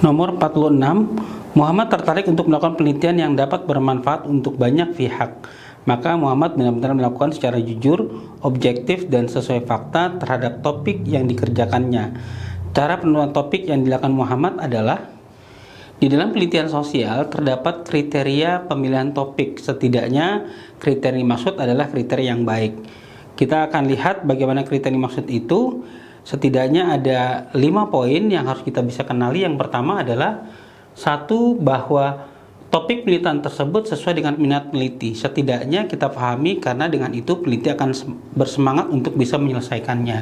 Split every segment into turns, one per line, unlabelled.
Nomor 46, Muhammad tertarik untuk melakukan penelitian yang dapat bermanfaat untuk banyak pihak. Maka Muhammad benar-benar melakukan secara jujur, objektif, dan sesuai fakta terhadap topik yang dikerjakannya. Cara penemuan topik yang dilakukan Muhammad adalah di dalam penelitian sosial terdapat kriteria pemilihan topik. Setidaknya kriteria maksud adalah kriteria yang baik. Kita akan lihat bagaimana kriteria maksud itu. Setidaknya ada 5 poin yang harus kita bisa kenali. Yang pertama adalah 1, bahwa topik penelitian tersebut sesuai dengan minat peneliti. Setidaknya kita pahami karena dengan itu peneliti akan bersemangat untuk bisa menyelesaikannya.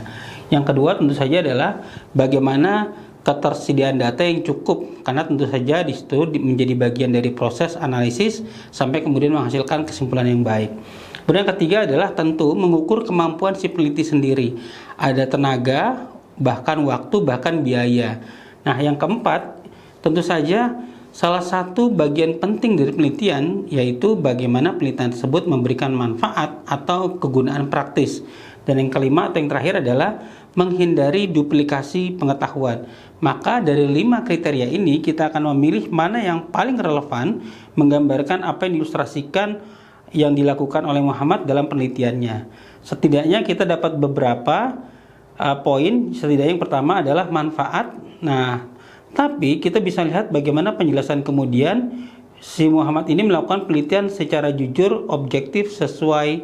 Yang kedua tentu saja adalah bagaimana ketersediaan data yang cukup, karena tentu saja di situ menjadi bagian dari proses analisis sampai kemudian menghasilkan kesimpulan yang baik. Kemudian yang ketiga adalah tentu mengukur kemampuan si peneliti sendiri. Ada tenaga, bahkan waktu, bahkan biaya. Nah, yang keempat, tentu saja salah satu bagian penting dari penelitian yaitu bagaimana penelitian tersebut memberikan manfaat atau kegunaan praktis. Dan yang kelima atau yang terakhir adalah menghindari duplikasi pengetahuan. Maka dari 5 kriteria ini kita akan memilih mana yang paling relevan menggambarkan apa yang diilustrasikan yang dilakukan oleh Muhammad dalam penelitiannya. Setidaknya kita dapat beberapa poin. Setidaknya yang pertama adalah manfaat. Nah, tapi kita bisa lihat bagaimana penjelasan kemudian si Muhammad ini melakukan penelitian secara jujur, objektif, sesuai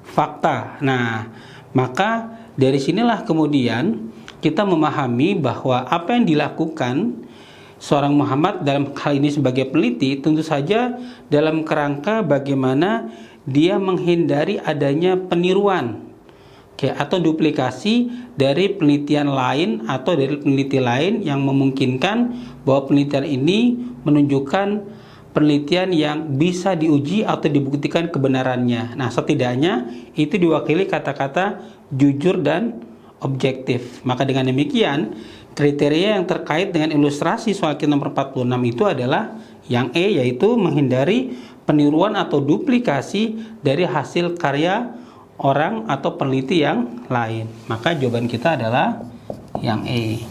fakta. Nah, maka dari sinilah kemudian kita memahami bahwa apa yang dilakukan seorang Muhammad dalam hal ini sebagai peneliti tentu saja dalam kerangka bagaimana dia menghindari adanya peniruan atau duplikasi dari penelitian lain atau dari peneliti lain yang memungkinkan bahwa penelitian ini menunjukkan penelitian yang bisa diuji atau dibuktikan kebenarannya. Nah, setidaknya itu diwakili kata-kata jujur dan objektif. Maka dengan demikian kriteria yang terkait dengan ilustrasi soal kita nomor 46 itu adalah yang E, yaitu menghindari peniruan atau duplikasi dari hasil karya orang atau peneliti yang lain. Maka jawaban kita adalah yang E.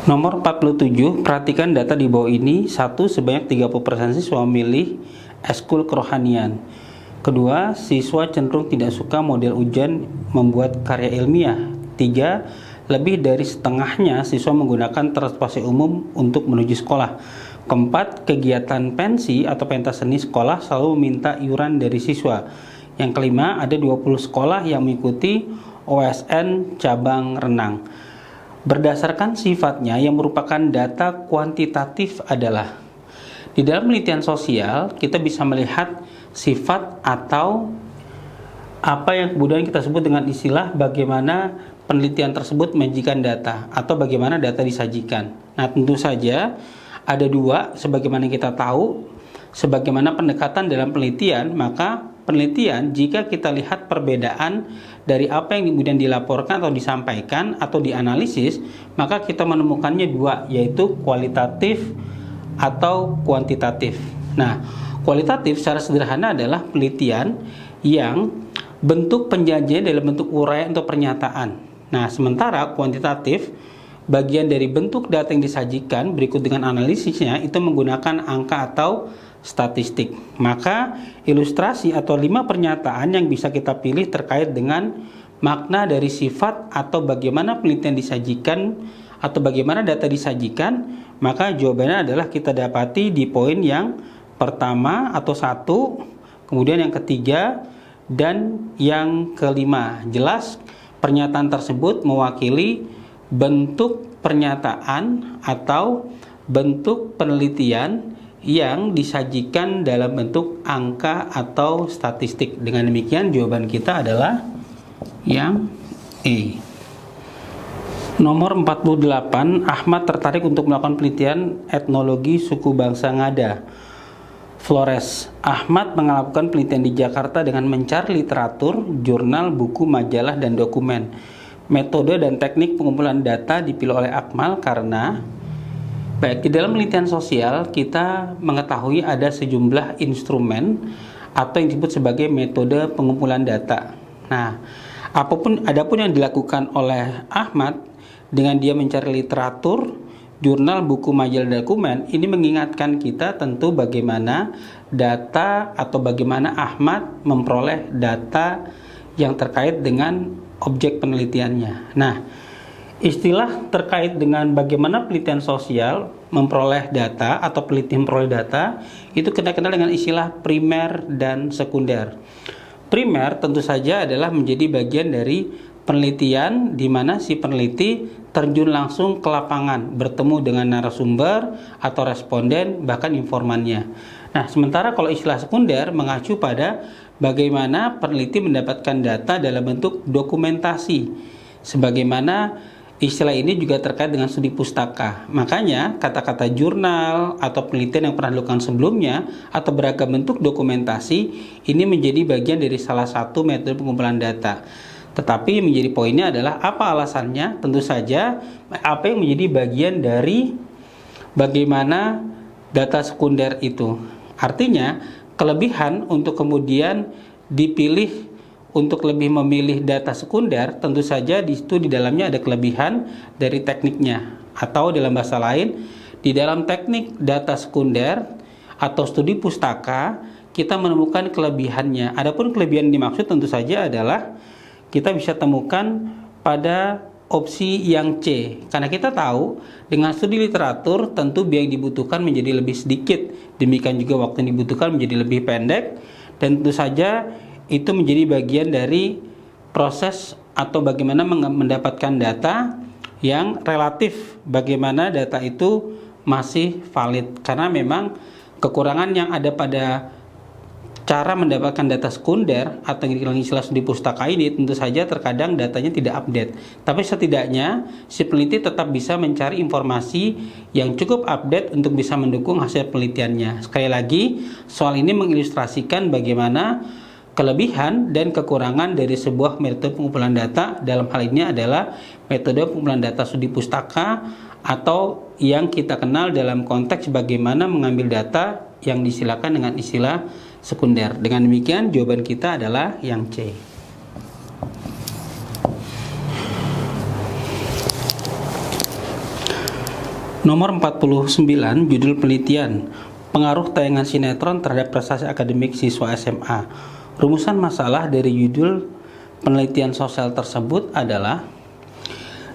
Nomor 47, perhatikan data di bawah ini. 1, sebanyak 30% siswa memilih ekskul kerohanian. Kedua, siswa cenderung tidak suka model ujian membuat karya ilmiah. 3, lebih dari setengahnya siswa menggunakan transportasi umum untuk menuju sekolah. Keempat, kegiatan pensi atau pentas seni sekolah selalu meminta iuran dari siswa. Yang kelima, ada 20 sekolah yang mengikuti OSN cabang renang. Berdasarkan sifatnya yang merupakan data kuantitatif adalah di dalam penelitian sosial kita bisa melihat sifat atau apa yang kemudian kita sebut dengan istilah bagaimana penelitian tersebut menyajikan data atau bagaimana data disajikan. Nah, tentu saja ada 2 sebagaimana kita tahu. Sebagaimana pendekatan dalam penelitian, maka penelitian jika kita lihat perbedaan dari apa yang kemudian dilaporkan atau disampaikan atau dianalisis, maka kita menemukannya 2, yaitu kualitatif atau kuantitatif. Nah, kualitatif secara sederhana adalah penelitian yang bentuk penyajian dalam bentuk uraian atau pernyataan. Nah, sementara kuantitatif bagian dari bentuk data yang disajikan berikut dengan analisisnya itu menggunakan angka atau statistik. Maka ilustrasi atau 5 pernyataan yang bisa kita pilih terkait dengan makna dari sifat atau bagaimana penelitian disajikan atau bagaimana data disajikan, maka jawabannya adalah kita dapati di poin yang pertama atau 1, kemudian yang ketiga dan yang kelima. Jelas pernyataan tersebut mewakili bentuk pernyataan atau bentuk penelitian yang disajikan dalam bentuk angka atau statistik. Dengan demikian jawaban kita adalah yang E. Nomor 48, Ahmad tertarik untuk melakukan penelitian etnologi suku bangsa Ngada. Flores. Ahmad melakukan penelitian di Jakarta dengan mencari literatur, jurnal, buku, majalah, dan dokumen. Metode dan teknik pengumpulan data dipilih oleh Akmal karena baik, di dalam penelitian sosial kita mengetahui ada sejumlah instrumen atau yang disebut sebagai metode pengumpulan data. Nah, adapun yang dilakukan oleh Ahmad dengan dia mencari literatur, jurnal, buku, majalah, dokumen, ini mengingatkan kita tentu bagaimana data atau bagaimana Ahmad memperoleh data yang terkait dengan objek penelitiannya. Nah, istilah terkait dengan bagaimana penelitian sosial memperoleh data atau peneliti memperoleh data itu kita kenal dengan istilah primer dan sekunder. Primer tentu saja adalah menjadi bagian dari penelitian di mana si peneliti terjun langsung ke lapangan, bertemu dengan narasumber atau responden, bahkan informannya. Nah, sementara kalau istilah sekunder mengacu pada bagaimana peneliti mendapatkan data dalam bentuk dokumentasi. Sebagaimana istilah ini juga terkait dengan studi pustaka. Makanya kata-kata jurnal atau penelitian yang pernah dilakukan sebelumnya atau beragam bentuk dokumentasi ini menjadi bagian dari salah satu metode pengumpulan data. Tetapi menjadi poinnya adalah apa alasannya? Tentu saja apa yang menjadi bagian dari bagaimana data sekunder itu. Artinya kelebihan untuk kemudian dipilih untuk lebih memilih data sekunder, tentu saja di situ di dalamnya ada kelebihan dari tekniknya. Atau dalam bahasa lain, di dalam teknik data sekunder atau studi pustaka, kita menemukan kelebihannya. Adapun kelebihan yang dimaksud tentu saja adalah kita bisa temukan pada opsi yang C. Karena kita tahu dengan studi literatur tentu biaya yang dibutuhkan menjadi lebih sedikit. Demikian juga waktu yang dibutuhkan menjadi lebih pendek. Dan tentu saja itu menjadi bagian dari proses atau bagaimana mendapatkan data yang relatif, bagaimana data itu masih valid. Karena memang kekurangan yang ada pada cara mendapatkan data sekunder atau yang istilah studi pustaka ini tentu saja terkadang datanya tidak update. Tapi setidaknya si peneliti tetap bisa mencari informasi yang cukup update untuk bisa mendukung hasil penelitiannya. Sekali lagi, soal ini mengilustrasikan bagaimana kelebihan dan kekurangan dari sebuah metode pengumpulan data. Dalam hal ini adalah metode pengumpulan data studi pustaka atau yang kita kenal dalam konteks bagaimana mengambil data yang disilakan dengan istilah sekunder. Dengan demikian jawaban kita adalah yang C. Nomor 49, judul penelitian, pengaruh tayangan sinetron terhadap prestasi akademik siswa SMA. Rumusan masalah dari judul penelitian sosial tersebut adalah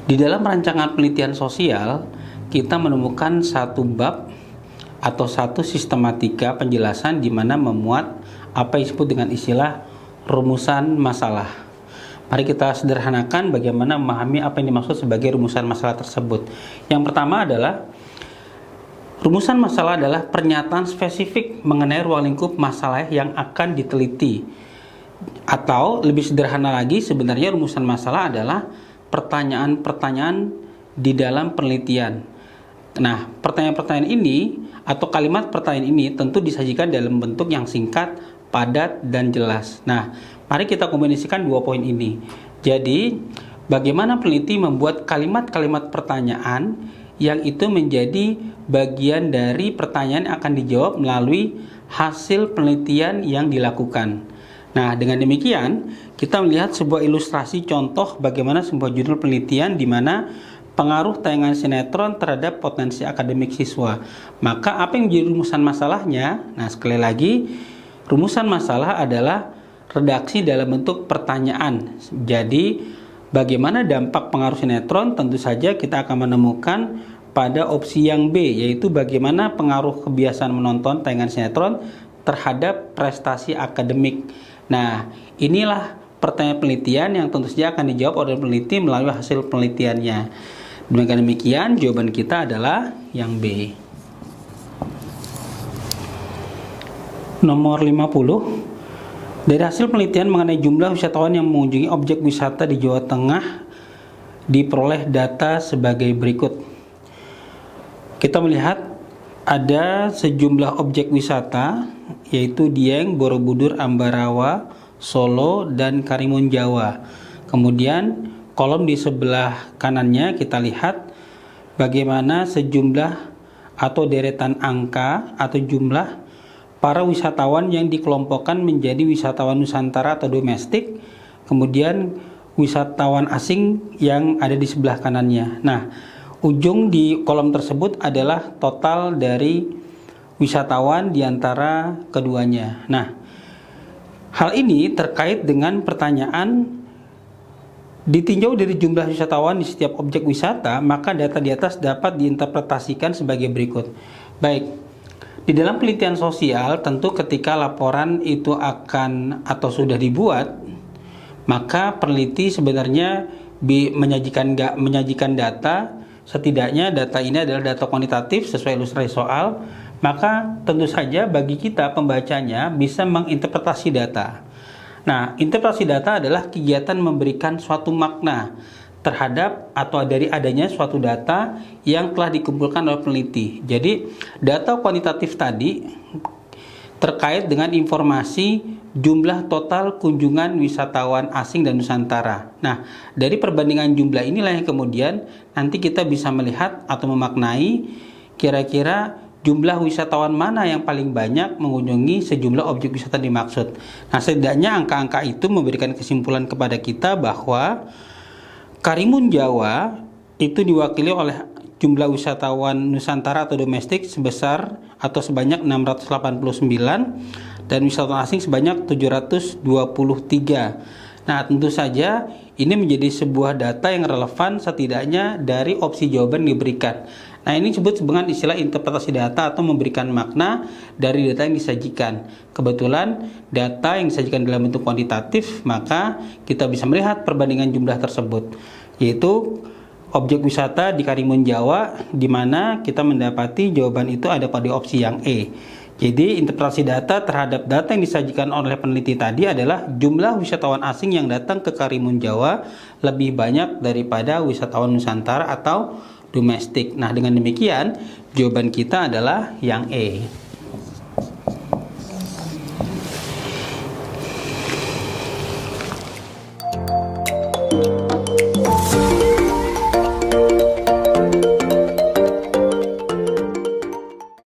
di dalam rancangan penelitian sosial kita menemukan satu bab atau satu sistematika penjelasan di mana memuat apa yang disebut dengan istilah rumusan masalah. Mari kita sederhanakan bagaimana memahami apa yang dimaksud sebagai rumusan masalah tersebut. Yang pertama adalah rumusan masalah adalah pernyataan spesifik mengenai ruang lingkup masalah yang akan diteliti. Atau lebih sederhana lagi, sebenarnya rumusan masalah adalah pertanyaan-pertanyaan di dalam penelitian. Nah, pertanyaan-pertanyaan ini atau kalimat pertanyaan ini tentu disajikan dalam bentuk yang singkat, padat, dan jelas. Nah, mari kita kombinasikan dua poin ini. Jadi, bagaimana peneliti membuat kalimat-kalimat pertanyaan yang itu menjadi bagian dari pertanyaan yang akan dijawab melalui hasil penelitian yang dilakukan. Nah, dengan demikian, kita melihat sebuah ilustrasi contoh bagaimana sebuah judul penelitian di mana pengaruh tayangan sinetron terhadap potensi akademik siswa. Maka apa yang menjadi rumusan masalahnya? Nah, sekali lagi, rumusan masalah adalah redaksi dalam bentuk pertanyaan. Jadi, bagaimana dampak pengaruh sinetron? Tentu saja kita akan menemukan pada opsi yang B, yaitu bagaimana pengaruh kebiasaan menonton tayangan sinetron terhadap prestasi akademik. Nah, inilah pertanyaan penelitian yang tentu saja akan dijawab oleh peneliti melalui hasil penelitiannya. Dengan demikian, jawaban kita adalah yang B. Nomor 50. Dari hasil penelitian mengenai jumlah wisatawan yang mengunjungi objek wisata di Jawa Tengah, diperoleh data sebagai berikut. Kita melihat ada sejumlah objek wisata, yaitu Dieng, Borobudur, Ambarawa, Solo, dan Karimun Jawa. Kemudian kolom di sebelah kanannya kita lihat bagaimana sejumlah atau deretan angka atau jumlah para wisatawan yang dikelompokkan menjadi wisatawan Nusantara atau domestik, kemudian wisatawan asing yang ada di sebelah kanannya. Nah, ujung di kolom tersebut adalah total dari wisatawan di antara keduanya. Nah, hal ini terkait dengan pertanyaan ditinjau dari jumlah wisatawan di setiap objek wisata, maka data di atas dapat diinterpretasikan sebagai berikut. Baik, di dalam penelitian sosial, tentu ketika laporan itu akan atau sudah dibuat, maka peneliti sebenarnya menyajikan data, setidaknya data ini adalah data kuantitatif sesuai ilustrasi soal, maka tentu saja bagi kita pembacanya bisa menginterpretasi data. Nah, interpretasi data adalah kegiatan memberikan suatu makna terhadap atau dari adanya suatu data yang telah dikumpulkan oleh peneliti. Jadi, data kuantitatif tadi terkait dengan informasi jumlah total kunjungan wisatawan asing dan Nusantara. Nah, dari perbandingan jumlah inilah yang kemudian nanti kita bisa melihat atau memaknai kira-kira jumlah wisatawan mana yang paling banyak mengunjungi sejumlah objek wisata dimaksud. Nah, setidaknya angka-angka itu memberikan kesimpulan kepada kita bahwa Karimun Jawa itu diwakili oleh jumlah wisatawan Nusantara atau domestik sebesar atau sebanyak 689 dan wisatawan asing sebanyak 723. Nah, tentu saja ini menjadi sebuah data yang relevan setidaknya dari opsi jawaban yang diberikan. Nah, ini disebut dengan istilah interpretasi data atau memberikan makna dari data yang disajikan. Kebetulan data yang disajikan dalam bentuk kuantitatif, maka kita bisa melihat perbandingan jumlah tersebut, yaitu objek wisata di Karimun Jawa, di mana kita mendapati jawaban itu ada pada opsi yang E. Jadi interpretasi data terhadap data yang disajikan oleh peneliti tadi adalah jumlah wisatawan asing yang datang ke Karimun Jawa lebih banyak daripada wisatawan Nusantara atau domestik. Nah, dengan demikian jawaban kita adalah yang E.